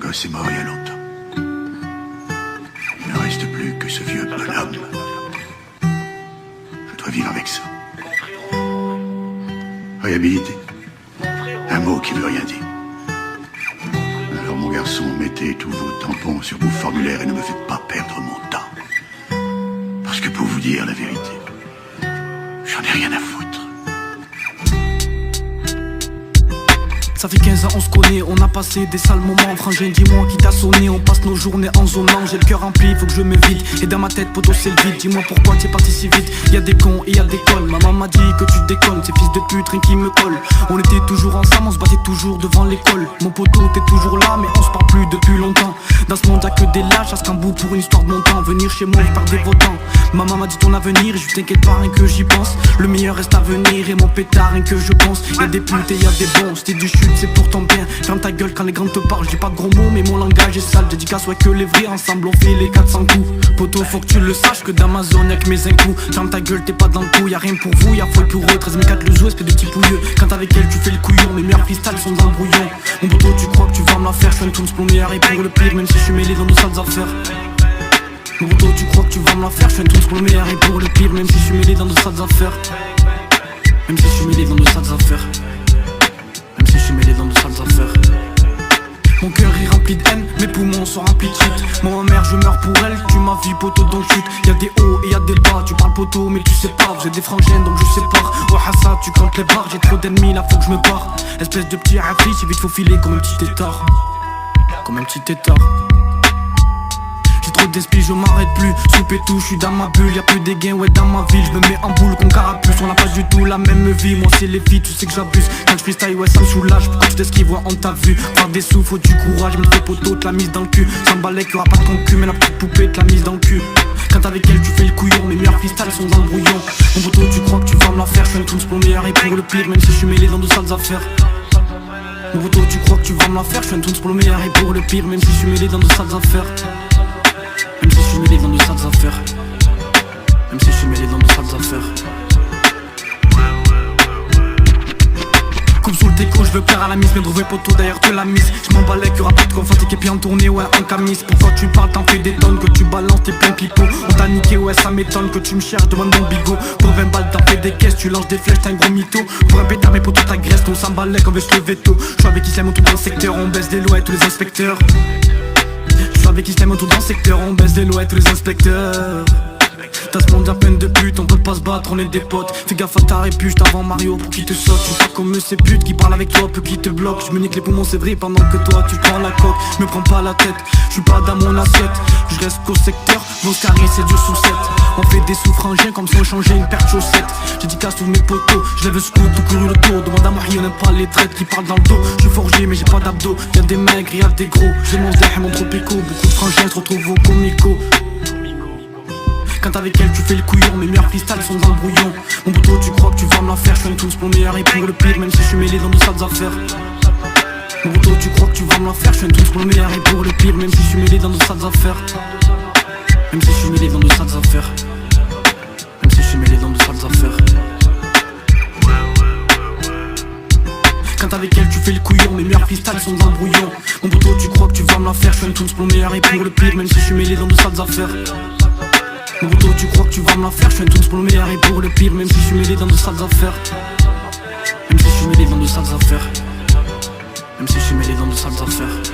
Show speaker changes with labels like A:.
A: gosse est mort il y a longtemps. Il ne reste plus que ce vieux bonhomme. Je dois vivre avec ça. Réhabilité. Un mot qui veut rien dire. Alors mon garçon, mettez tous vos tampons sur vos formulaires et ne me faites pas perdre mon temps. Parce que pour vous dire la vérité, j'en ai rien à foutre.
B: Ça fait 15 ans on se connaît, on a passé des sales moments. Frangin, dis-moi qui t'a sonné, on passe nos journées en zonant. J'ai le cœur rempli, faut que je me vide. Et dans ma tête, poteau c'est le vide. Dis-moi pourquoi t'es parti si vite. Y'a des cons et y'a des connes. Maman m'a dit que tu déconnes, ces fils de pute, rien qui me colle. On était toujours ensemble, on se battait toujours devant l'école. Mon poteau t'es toujours là, mais on se parle plus depuis longtemps. Dans ce monde y'a que des lâches, à ce qu'un bout pour une histoire de mon temps. Venir chez moi, je perds des votants. Maman m'a dit ton avenir, et je t'inquiète pas, rien que j'y pense. Le meilleur reste à venir, et mon pétard, rien que je pense. Y'a des putes et y'a des bons, c'était du chute, c'est pour ton bien. Ferme ta gueule quand les grands te parlent, je dis pas de gros mots mais mon langage est sale. Dédicace ouais que les vrais, ensemble on fait les 400 coups. Poto faut que tu le saches que dans ma zone y'a que mes incous. Ferme ta gueule t'es pas dans le coup, y'a rien pour vous, y'a folle pour eux. 13 4 le zoo, espèce de petit pouilleux. Quand avec elle tu fais le couillon, mes meilleurs freestyles sont dans le brouillon. Mon poto tu crois que tu vas me la faire, je fais une tourne pour le meilleur et pour le pire. Même si je suis mêlé dans de sales affaires. Mon poto tu crois que tu vas me la faire, je fais une tourne pour le meilleur et pour le pire. Même si je suis mêlé dans de sales affaires. Même si je suis mêlé dans de sales affaires. Même si je suis mêlé dans de sales affaires. Mon cœur est rempli de haine, mes poumons sont remplis de shit. Moi ma mère je meurs pour elle, tu m'as vu poteau donc chute. Y'a des hauts et y'a des bas, tu parles poteau mais tu sais pas. J'ai des frangins donc je sépare. Oh Hassa tu comptes les barres, j'ai trop d'ennemis là faut que je me barre. Espèce de petit rafli, j'ai vite faut filer comme un petit tétard. Comme un petit tétard. J'ai trop d'esprit, je m'arrête plus. Soupe et tout, je suis dans ma bulle. Y'a plus des gains, ouais, dans ma ville. Je me mets en boule comme carapuce. On n'a pas du tout la même vie. Moi, c'est les filles, tu sais que j'abuse. Quand je freestyle, ouais, ça me soulage. Pourquoi tu t'esquives, ouais, on t'a vu. Faire des sous, faut du courage. Me fais poteau, te la mise dans le cul. Sans balai, qu'il y aura pas de concu. Mais la petite poupée, te la mise dans le cul. Quand avec elle, tu fais le couillon. Mes meilleurs freestyles sont dans le brouillon. Mon poteau, tu crois que tu vas me la faire. Je fais une tourne pour le meilleur et pour le pire. Même si je suis mêlé dans de sales affaires. Mon poteau, tu crois que tu vas me la faire. Je fais une tourne pour le meilleur et pour le pire. Même si je suis mêlé dans de sales affaires. Même si je suis mêlé dans de sales affaires. Même si je suis mêlé dans de sales affaires. Coupe sous le déco, je veux plaire à la mise. Mais trouver poteau derrière te la mise. Je m'en balais qu'il y aura pas de confiance et puis en tournée, ouais, en camise. Pourquoi tu parles, t'en fais des tonnes. Que tu balances, t'es plein pipeau. On t'a niqué, ouais, ça m'étonne. Que tu me cherches, demande mon bigot. Pour 20 balles, t'en fais des caisses. Tu lances des flèches, t'as un gros mytho. Pour un pétard, mes poteaux t'agressent. On s'en balait qu'on veut se lever tôt. Je suis avec Islam, tout dans le secteur. On baisse des lois et tous les inspecteurs. Je suis avec Islam autour dans le secteur, on baisse des lois et tous les inspecteurs. T'as ce monde à peine de pute, on peut pas se battre, on est des potes. Fais gaffe à ta répuche, t'avant Mario pour qui te saute. Tu sais comme ces putes qui parlent avec toi, peu qui te bloquent. Je me nique les poumons, c'est vrai, pendant que toi tu prends la coque. Je me prends pas la tête, je suis pas dans mon assiette. Je reste qu'au secteur, vos carrés c'est dur sous 7. On fait des sous-frangins comme si on changeait une paire de chaussettes. J'ai dit casse tous mes poteaux, je lève le scout, tout couru le tour. Demande à Marie, on n'aime pas les traites qui parlent dans le dos. Je suis forgé mais j'ai pas d'abdos, y'a des maigres, y'a des gros. J'ai mon zèle, mon tropico, beaucoup de frangins se retrouvent au comico. Quand avec elle tu fais le couillon, mes meilleurs freestyles sont dans le brouillon. Mon poteau tu crois que tu vas me la faire, je fais une tourne pour le meilleur et pour le pire. Même si je suis mêlé dans de sales affaires. Mon poteau tu crois que tu vas me la faire, je fais une tourne pour le meilleur et pour le pire. Même si je suis mêlé dans de sales affaires. Même si je suis mêlé dans de sales affaires. Même si je suis mêlé dans de sales affaires. Quand avec elle tu fais le couillon, mes meilleurs freestyles sont dans le brouillon. Mon poteau tu crois que tu vas me la faire, je fais une tourne pour le meilleur et pour le pire. Même si je suis mêlé dans de sales affaires. Mon poteau tu crois que tu vas me la faire, je fais une tourne pour le meilleur et pour le pire. Même si je suis mêlé dans de sales affaires. Même si je suis mêlé dans de sales affaires. Même si je suis mêlé dans de sales affaires.